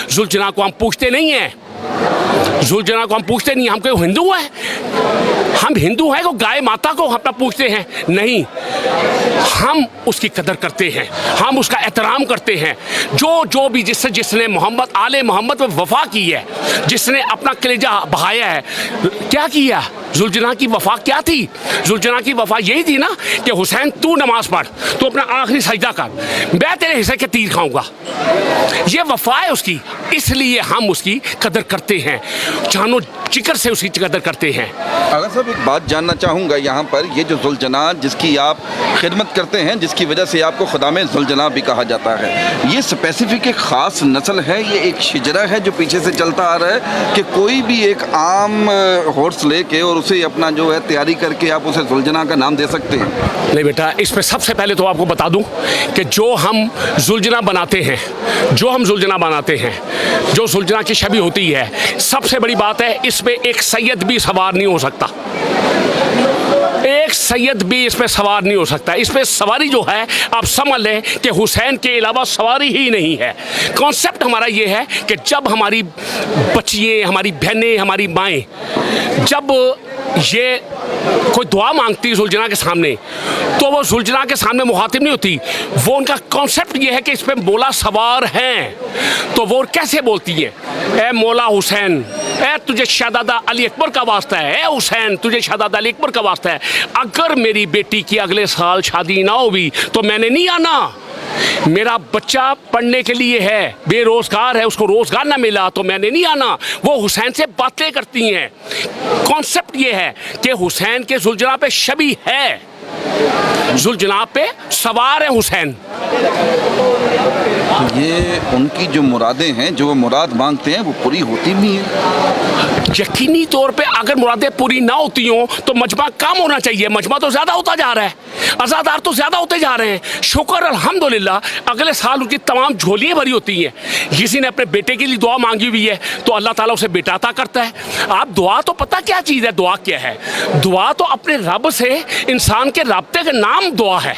जुलजना को हम पूछते नहीं हैं, जुलजना को हम पूछते नहीं। हम कोई हिंदू हैं, हम हिंदू हैं को गाय माता को अपना पूछते हैं? नहीं, हम उसकी कदर करते हैं, हम उसका एहतराम करते हैं। जो भी जिसने मोहम्मद आले मोहम्मद में वफा की है, जिसने अपना कलेजा बहाया है, क्या किया? जुलजना की वफा क्या थी? जुलजना की वफा यही थी ना कि हुसैन तू नमाज पढ़, तू अपना आखिरी सजदा कर, मैं तेरे हिस्से के तीर खाऊंगा। ये वफा है उसकी, इसलिए हम उसकी कदर करते हैं, जानो जिक्र से उसकी कदर करते हैं। अगर साहब एक बात जानना चाहूँगा यहाँ पर, ये जो जुलजना जिसकी आप खिदमत करते हैं, जिसकी वजह से आपको खुदा में जुलजना भी कहा जाता है, ये स्पेसिफिक एक ख़ास नस्ल है, ये एक शिजरा है जो पीछे से चलता आ रहा है कि कोई भी एक आम हॉर्स लेके और उसे अपना जो है तैयारी करके आप उसे जुलजना का नाम दे सकते हैं? नहीं बेटा, इस पर सबसे पहले तो आपको बता दूं कि जो हम जुलजना बनाते हैं, जो जुलजना की छवि होती है, सबसे बड़ी बात है इसमें एक सैयद भी सवार नहीं हो सकता, एक सैयद भी इस पे सवार नहीं हो सकता। इस पे सवारी जो है आप समझ लें कि हुसैन के अलावा सवारी ही नहीं है। कॉन्सेप्ट हमारा ये है कि जब हमारी बच्चियाँ, हमारी बहनें, हमारी माएँ जब ये कोई दुआ मांगती है जुलजना के सामने, तो वो जुलजना के सामने मुखातिब नहीं होती, वो उनका कॉन्सेप्ट ये है कि इस पे मौला सवार हैं। तो वो कैसे बोलती है? ए मौला हुसैन, ए तुझे शहजादा अली अकबर का वास्ता है, ए हुसैन तुझे शहजादा अली अकबर का वास्ता है, अगर मेरी बेटी की अगले साल शादी ना हुई तो मैंने नहीं आना, मेरा बच्चा पढ़ने के लिए है, बेरोजगार है, उसको रोजगार ना मिला तो मैंने नहीं आना। वो हुसैन से बातें करती हैं। कॉन्सेप्ट ये है कि हुसैन के जुलजना पे शबी है, जुलजना पे सवार है हुसैन। ये उनकी जो मुरादें हैं, जो वो मुराद मांगते हैं, वो पूरी होती भी हैं? यकीनी तौर पे अगर मुरादें पूरी ना होती हों तो मजमा कम होना चाहिए। मजमा तो ज़्यादा होता जा रहा है, अज़ादार तो ज़्यादा होते जा रहे हैं। शुक्र अल्हम्दुलिल्लाह, अगले साल उनकी तमाम झोलियाँ भरी होती हैं। किसी ने अपने बेटे के लिए दुआ मांगी हुई है तो अल्लाह ताला उसे बेटा अता करता है। आप दुआ तो पता क्या चीज़ है, दुआ क्या है? दुआ तो अपने रब से इंसान के राब्ते का नाम दुआ है।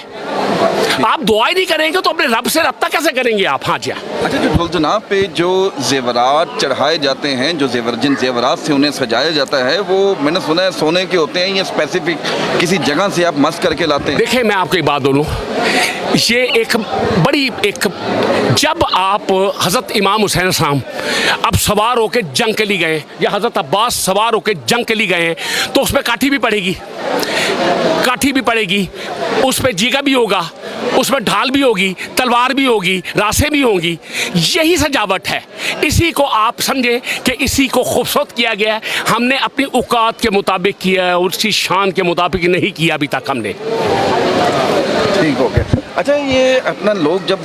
आप दुआ ही नहीं करेंगे तो अपने रब से रब्ता कैसे करेंगे आप? हाँ जी। अच्छा, जो जुलजना पे जो जेवरात चढ़ाए जाते हैं, जो जिन जेवरात से उन्हें सजाया जाता है, वो मैंने सुना है सोने के होते हैं, ये स्पेसिफिक किसी जगह से आप मस करके लाते हैं? देखिए, मैं आपको एक बात बोलूँ, ये एक बड़ी जब आप हज़रत इमाम हुसैन साहब अब सवार होकर जंग के लिए गए, या हज़रत अब्बास सवार होकर जंग के लिए गए हैं, तो उसमें काठी भी पड़ेगी, उस पर जीगा भी होगा, उसमें ढाल भी होगी, तलवार भी होगी, रासें भी होंगी। यही सजावट है। इसी को आप समझे कि इसी को खूबसूरत किया गया है। हमने अपनी औकात के मुताबिक किया है, उसकी शान के मुताबिक नहीं किया अभी तक हमने। ठीक हो गया। अच्छा, ये अपना लोग जब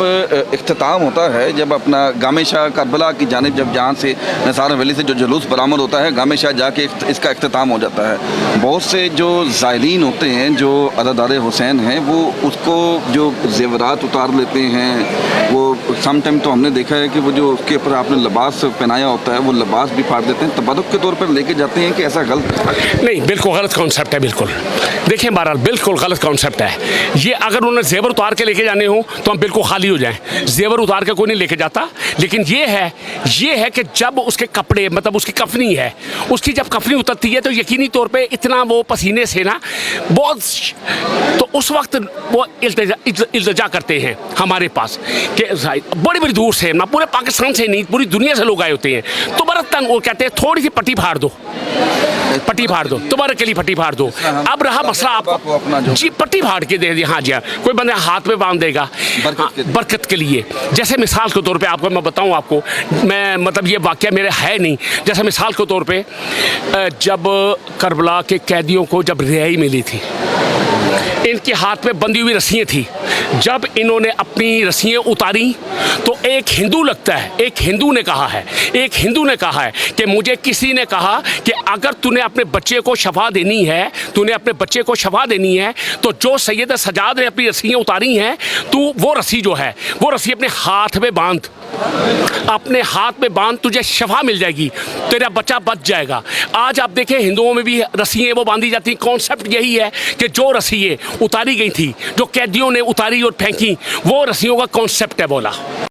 इख्तिताम होता है, जब अपना गामे शाह करबला की जानिब, जब जहाँ से निसार वैली से जो जुलूस बरामद होता है, गामे शाह जाके इसका इख्तिताम हो जाता है, बहुत से जो ज़ायरीन होते हैं, जो अज़ादार हुसैन हैं, वो उसको जो ज़ेवरात उतार लेते हैं। वो समटाइम तो हमने देखा है कि वो जो उसके ऊपर आपने लिबास पहनाया होता है, वो लिबास भी फाड़ देते हैं, तबरुक के तौर पर लेके जाते हैं कि ऐसा गलत? नहीं, बिल्कुल गलत कॉन्सेप्ट है। बिल्कुल देखिए, बहरहाल बिल्कुल गलत कॉन्सेप्ट है ये। अगर उन्होंने जेवर उतार के लेके जाने हो तो हम बिल्कुल खाली हो जाएं। जेवर उतार के कोई नहीं लेके जाता, लेकिन ये है कि जब उसके कपड़े, मतलब उसकी कफनी है, उसकी जब कफनी उतरती है तो यकीनी तौर पे इतना वो पसीने से ना बहुत, तो उस वक्त वो इल्तिजा करते हैं हमारे पास कि बड़ी बड़ी दूर से ना, पूरे पाकिस्तान से नहीं, पूरी दुनिया से लोग आए होते हैं। तो बरतन वो कहते हैं थोड़ी सी पट्टी फाड़ दो, तुम्हारे के लिए पट्टी फाड़ दो। अब रहा मसला आपको जी, पट्टी फाड़ के दे दी। हाँ जी, कोई बंदा हाथ में बांध देगा बरकत के लिए। जैसे मिसाल के तौर पे आपको मैं बताऊं, आपको मैं मतलब ये वाक़या मेरे है नहीं, जैसे मिसाल के तौर पे जब करबला के कैदियों को जब रिहाई मिली थी, इनके हाथ में बंधी हुई रस्सियाँ थी। जब इन्होंने अपनी रस्सियाँ उतारी तो एक हिंदू ने कहा है कि मुझे किसी ने कहा कि अगर तूने अपने बच्चे को शफा देनी है तो जो सैयद सजाद ने अपनी रस्सियाँ उतारी हैं, तू वो रस्सी अपने हाथ में बांध, तुझे शफा मिल जाएगी, तेरा बच्चा बच जाएगा। आज आप देखें, हिंदुओं में भी रस्सियाँ वो बांधी जाती। कॉन्सेप्ट यही है कि जो रस्सियाँ उतारी गई थी, जो कैदियों ने उतारी और फेंकी, वो रस्सियों का कॉन्सेप्ट है बोला।